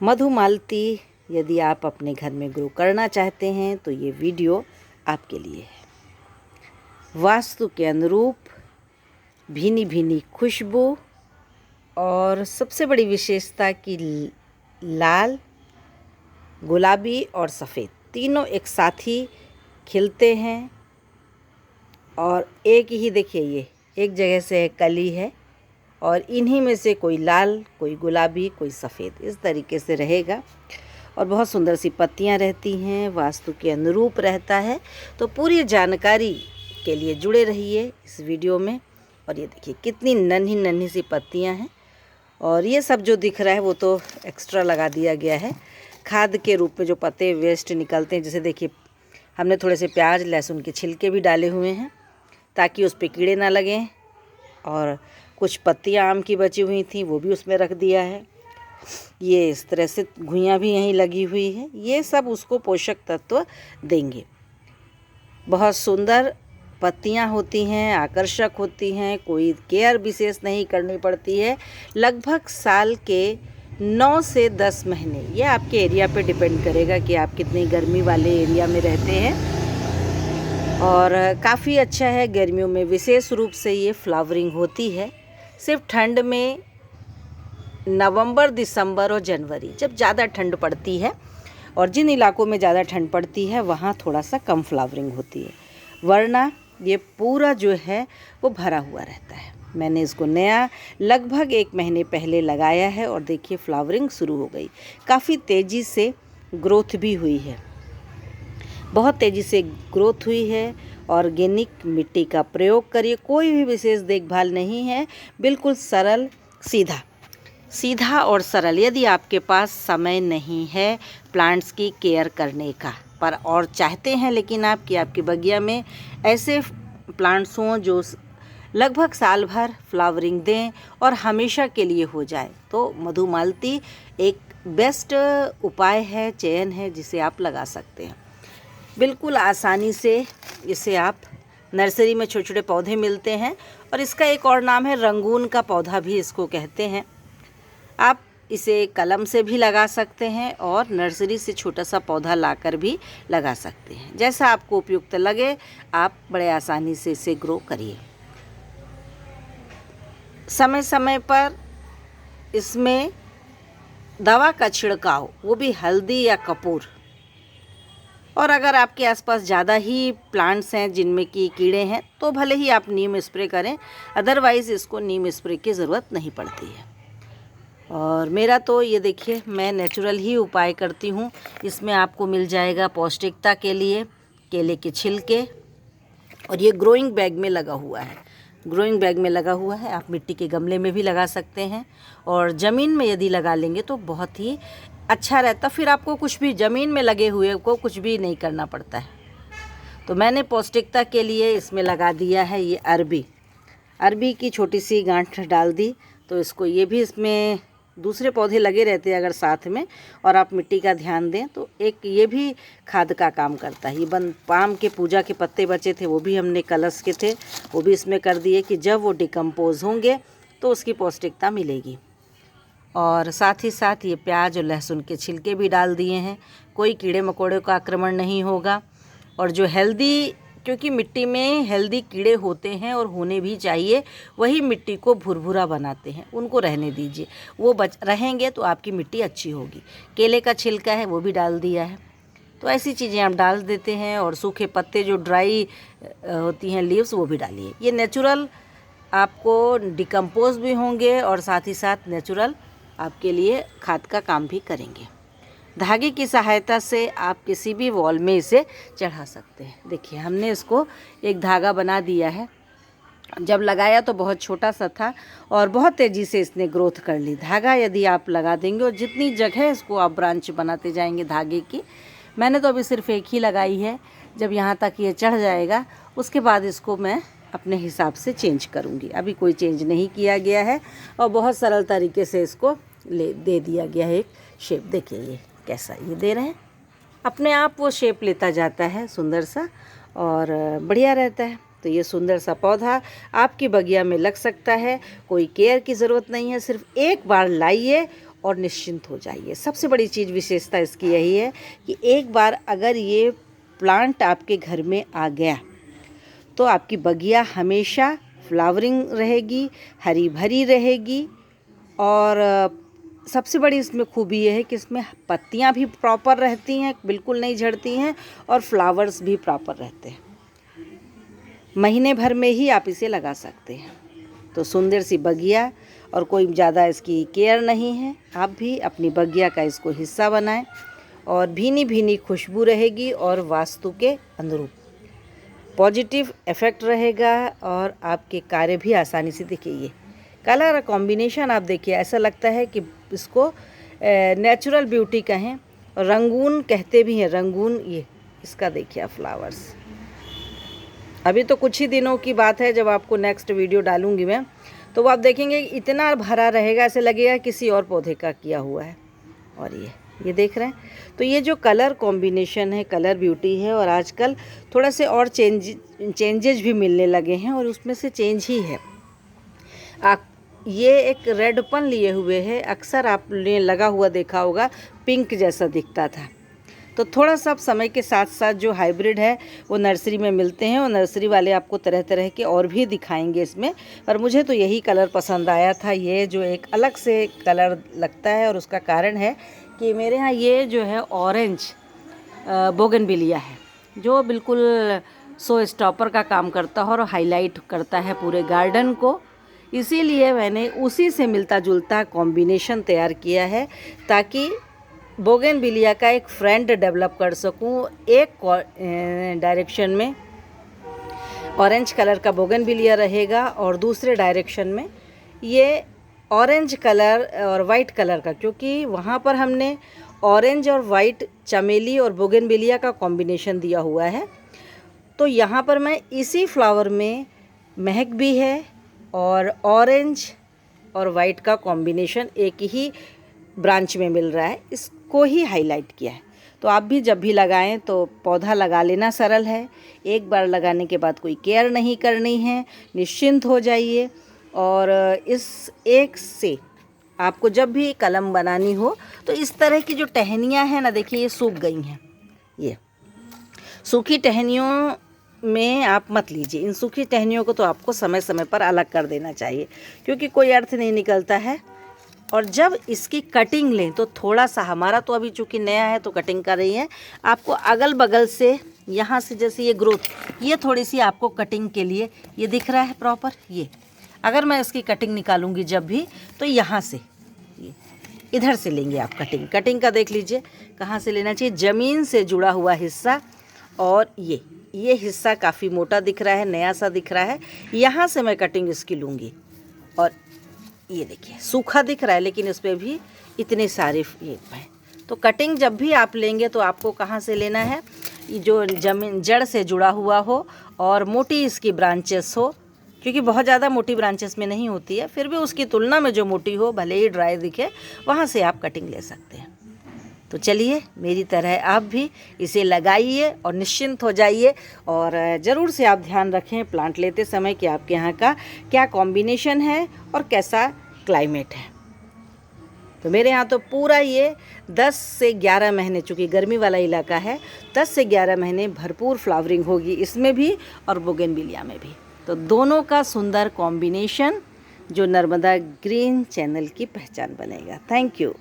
मधुमालती यदि आप अपने घर में ग्रो करना चाहते हैं तो ये वीडियो आपके लिए है। वास्तु के अनुरूप भीनी भीनी खुशबू और सबसे बड़ी विशेषता कि लाल, गुलाबी और सफ़ेद तीनों एक साथ ही खिलते हैं। और एक ही देखिए, ये एक जगह से कली है और इन्हीं में से कोई लाल, कोई गुलाबी, कोई सफ़ेद, इस तरीके से रहेगा। और बहुत सुंदर सी पत्तियां रहती हैं, वास्तु के अनुरूप रहता है। तो पूरी जानकारी के लिए जुड़े रहिए इस वीडियो में। और ये देखिए कितनी नन्ही नन्ही सी पत्तियां हैं। और ये सब जो दिख रहा है वो तो एक्स्ट्रा लगा दिया गया है खाद के रूप में। जो पत्ते वेस्ट निकलते हैं, जैसे देखिए हमने थोड़े से प्याज लहसुन के छिलके भी डाले हुए हैं ताकि उस पर कीड़े ना लगें। और कुछ पत्तियां आम की बची हुई थी वो भी उसमें रख दिया है। ये इस तरह से घुइयाँ भी यहीं लगी हुई है। ये सब उसको पोषक तत्व देंगे। बहुत सुंदर पत्तियां होती हैं, आकर्षक होती हैं, कोई केयर विशेष नहीं करनी पड़ती है। लगभग साल के 9 से 10 महीने, ये आपके एरिया पे डिपेंड करेगा कि आप कितनी गर्मी वाले एरिया में रहते हैं। और काफ़ी अच्छा है। गर्मियों में विशेष रूप से ये फ्लावरिंग होती है। सिर्फ ठंड में नवंबर, दिसंबर और जनवरी, जब ज़्यादा ठंड पड़ती है और जिन इलाकों में ज़्यादा ठंड पड़ती है वहाँ थोड़ा सा कम फ्लावरिंग होती है, वरना ये पूरा जो है वो भरा हुआ रहता है। मैंने इसको नया लगभग 1 महीने पहले लगाया है और देखिए फ्लावरिंग शुरू हो गई। काफ़ी तेज़ी से ग्रोथ भी हुई है, बहुत तेज़ी से ग्रोथ हुई है। ऑर्गेनिक मिट्टी का प्रयोग करिए, कोई भी विशेष देखभाल नहीं है, बिल्कुल सरल, सीधा सीधा और सरल। यदि आपके पास समय नहीं है प्लांट्स की केयर करने का पर और चाहते हैं लेकिन आपकी बगिया में ऐसे प्लांट्स हों जो लगभग साल भर फ्लावरिंग दें और हमेशा के लिए हो जाए, तो मधुमालती एक बेस्ट उपाय है, चयन है जिसे आप लगा सकते हैं। बिल्कुल आसानी से इसे आप नर्सरी में छोटे छोटे पौधे मिलते हैं और इसका एक और नाम है रंगून का पौधा भी इसको कहते हैं। आप इसे कलम से भी लगा सकते हैं और नर्सरी से छोटा सा पौधा लाकर भी लगा सकते हैं। जैसा आपको उपयुक्त लगे आप बड़े आसानी से इसे ग्रो करिए। समय समय पर इसमें दवा का छिड़काव, वो भी हल्दी या कपूर। और अगर आपके आसपास ज़्यादा ही प्लांट्स हैं जिनमें कि कीड़े हैं तो भले ही आप नीम स्प्रे करें, अदरवाइज़ इसको नीम स्प्रे की ज़रूरत नहीं पड़ती है। और मेरा तो ये देखिए, मैं नेचुरल ही उपाय करती हूँ। इसमें आपको मिल जाएगा पौष्टिकता के लिए केले के छिलके। और ये ग्रोइंग बैग में लगा हुआ है, ग्रोइंग बैग में लगा हुआ है। आप मिट्टी के गमले में भी लगा सकते हैं और ज़मीन में यदि लगा लेंगे तो बहुत ही अच्छा रहता। फिर आपको कुछ भी ज़मीन में लगे हुए को कुछ भी नहीं करना पड़ता है। तो मैंने पौष्टिकता के लिए इसमें लगा दिया है ये अरबी की छोटी सी गांठ डाल दी। तो इसको, ये भी इसमें दूसरे पौधे लगे रहते हैं अगर साथ में और आप मिट्टी का ध्यान दें तो एक ये भी खाद का काम करता है। ये पाम के पूजा के पत्ते बचे थे वो भी हमने कलश के थे, वो भी इसमें कर दिए कि जब वो डिकम्पोज होंगे तो उसकी पौष्टिकता मिलेगी। और साथ ही साथ ये प्याज और लहसुन के छिलके भी डाल दिए हैं, कोई कीड़े मकोड़े का आक्रमण नहीं होगा। और जो हेल्दी, क्योंकि मिट्टी में हेल्दी कीड़े होते हैं और होने भी चाहिए, वही मिट्टी को भुरभुरा बनाते हैं, उनको रहने दीजिए, वो रहेंगे तो आपकी मिट्टी अच्छी होगी। केले का छिलका है वो भी डाल दिया है। तो ऐसी चीज़ें आप डाल देते हैं। और सूखे पत्ते जो ड्राई होती हैं लीव्स, वो भी डालिए। ये नेचुरल आपको डिकम्पोज भी होंगे और साथ ही साथ नेचुरल आपके लिए खाद का काम भी करेंगे। धागे की सहायता से आप किसी भी वॉल में इसे चढ़ा सकते हैं। देखिए हमने इसको एक धागा बना दिया है। जब लगाया तो बहुत छोटा सा था और बहुत तेज़ी से इसने ग्रोथ कर ली। धागा यदि आप लगा देंगे और जितनी जगह इसको आप ब्रांच बनाते जाएंगे धागे की, मैंने तो अभी सिर्फ एक ही लगाई है। जब यहाँ तक ये चढ़ जाएगा उसके बाद इसको मैं अपने हिसाब से चेंज करूँगी। अभी कोई चेंज नहीं किया गया है और बहुत सरल तरीके से इसको दे दिया गया है एक शेप। देखिए ये कैसा ये दे रहे हैं, अपने आप वो शेप लेता जाता है सुंदर सा और बढ़िया रहता है। तो ये सुंदर सा पौधा आपकी बगिया में लग सकता है, कोई केयर की ज़रूरत नहीं है। सिर्फ एक बार लाइए और निश्चिंत हो जाइए। सबसे बड़ी चीज़ विशेषता इसकी यही है कि एक बार अगर ये प्लांट आपके घर में आ गया तो आपकी बगिया हमेशा फ्लावरिंग रहेगी, हरी भरी रहेगी। और सबसे बड़ी इसमें खूबी ये है कि इसमें पत्तियां भी प्रॉपर रहती हैं, बिल्कुल नहीं झड़ती हैं, और फ्लावर्स भी प्रॉपर रहते हैं। महीने भर में ही आप इसे लगा सकते हैं। तो सुंदर सी बगिया, और कोई ज़्यादा इसकी केयर नहीं है। आप भी अपनी बगिया का इसको हिस्सा बनाएं और भीनी भीनी खुशबू रहेगी और वास्तु के अनुरूप पॉजिटिव इफ़ेक्ट रहेगा और आपके कार्य भी आसानी से। देखिए ये कलर कॉम्बिनेशन आप देखिए, ऐसा लगता है कि इसको नेचुरल ब्यूटी कहें, रंगून कहते भी हैं, रंगून। ये इसका देखिए आप फ्लावर्स। अभी तो कुछ ही दिनों की बात है, जब आपको नेक्स्ट वीडियो डालूंगी मैं, तो वो आप देखेंगे इतना भरा रहेगा, ऐसे लगेगा किसी और पौधे का किया हुआ है। और ये देख रहे हैं, तो ये जो कलर कॉम्बिनेशन है, कलर ब्यूटी है। और आजकल थोड़ा से और चेंजेज भी मिलने लगे हैं, और उसमें से चेंज ही है। ये एक रेडपन लिए हुए है, अक्सर आपने लगा हुआ देखा होगा, पिंक जैसा दिखता था। तो थोड़ा सा समय के साथ साथ जो हाइब्रिड है वो नर्सरी में मिलते हैं, और नर्सरी वाले आपको तरह तरह के और भी दिखाएंगे इसमें। पर मुझे तो यही कलर पसंद आया था, ये जो एक अलग से कलर लगता है। और उसका कारण है कि मेरे यहाँ ये जो है ऑरेंज बोगनविलिया है, जो बिल्कुल शो स्टॉपर का काम करता है और हाईलाइट करता है पूरे गार्डन को। इसीलिए मैंने उसी से मिलता जुलता कॉम्बिनेशन तैयार किया है, ताकि बोगनविलिया का एक फ्रेंड डेवलप कर सकूं। एक डायरेक्शन में ऑरेंज कलर का बोगनविलिया रहेगा, और दूसरे डायरेक्शन में ये ऑरेंज कलर और वाइट कलर का, क्योंकि वहाँ पर हमने ऑरेंज और वाइट चमेली और बोगनविलिया का कॉम्बिनेशन दिया हुआ है। तो यहाँ पर मैं इसी फ्लावर में महक भी है और ऑरेंज और वाइट का कॉम्बिनेशन एक ही ब्रांच में मिल रहा है, इसको ही हाईलाइट किया है। तो आप भी जब भी लगाएं तो पौधा लगा लेना सरल है। एक बार लगाने के बाद कोई केयर नहीं करनी है, निश्चिंत हो जाइए। और इस एक से आपको जब भी कलम बनानी हो तो इस तरह की जो टहनियाँ हैं ना, देखिए ये सूख गई हैं। ये सूखी टहनियों में आप मत लीजिए। इन सूखी टहनियों को तो आपको समय समय पर अलग कर देना चाहिए, क्योंकि कोई अर्थ नहीं निकलता है। और जब इसकी कटिंग लें तो थोड़ा सा, हमारा तो अभी चूँकि नया है तो कटिंग कर रही है, आपको अगल बगल से, यहाँ से जैसे ये ग्रोथ, ये थोड़ी सी आपको कटिंग के लिए, ये दिख रहा है प्रॉपर, ये अगर मैं इसकी कटिंग निकालूंगी जब भी, तो यहाँ से ये इधर से लेंगे आप कटिंग। कटिंग का देख लीजिए कहाँ से लेना चाहिए, ज़मीन से जुड़ा हुआ हिस्सा। और ये हिस्सा काफ़ी मोटा दिख रहा है, नया सा दिख रहा है, यहाँ से मैं कटिंग इसकी लूँगी। और ये देखिए सूखा दिख रहा है, लेकिन इस पर भी इतने सारे ये हैं। तो कटिंग जब भी आप लेंगे तो आपको कहाँ से लेना है, जो जमीन जड़ से जुड़ा हुआ हो और मोटी इसकी ब्रांचेस हो, क्योंकि बहुत ज़्यादा मोटी ब्रांचेस में नहीं होती है, फिर भी उसकी तुलना में जो मोटी हो, भले ही ड्राई दिखे, वहाँ से आप कटिंग ले सकते हैं। तो चलिए, मेरी तरह आप भी इसे लगाइए और निश्चिंत हो जाइए। और ज़रूर से आप ध्यान रखें प्लांट लेते समय कि आपके यहाँ का क्या कॉम्बिनेशन है और कैसा क्लाइमेट है। तो मेरे यहाँ तो पूरा ये 10 से 11 महीने, चूँकि गर्मी वाला इलाका है, 10 से 11 महीने भरपूर फ्लावरिंग होगी इसमें भी और बोगनविलिया में भी। तो दोनों का सुंदर कॉम्बिनेशन जो नर्मदा ग्रीन चैनल की पहचान बनेगा। Thank you.